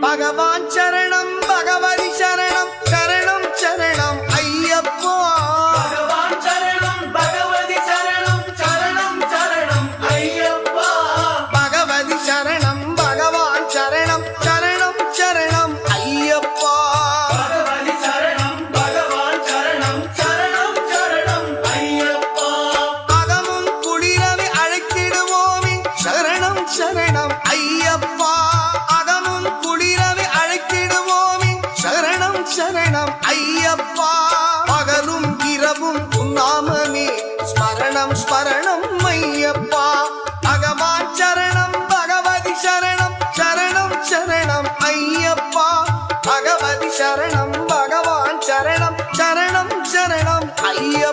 பகவான் சரணம் பகவதி சரணம் சரணம் சரணம் ஐயப்பா பகவான் சரணம் பகவதி சரணம் சரணம் சரணம் ஐயப்பா பகவதி சரணம் பகவான் சரணம் சரணம் சரணம் ஐயப்பா பகவதி சரணம் பகவான் சரணம் சரணம் சரணம் ஐயப்பா அகமும் குளிரவை அழைத்திடுவோமே சரணம் சரணம் ஐயப்பா அகமும் குளிரவை அழைத்திடுவோமே சரணம் சரணம் ஐயப்பா பகலும் இரவும் உன்னாமமே ஸ்மரணம் ஸ்மரணம் ஐயப்பா பகவான் சரணம் பகவதி சரணம் சரணம் சரணம் ஐயப்பா பகவதி சரணம் பகவான் சரணம் சரணம் சரணம் ஐயப்பா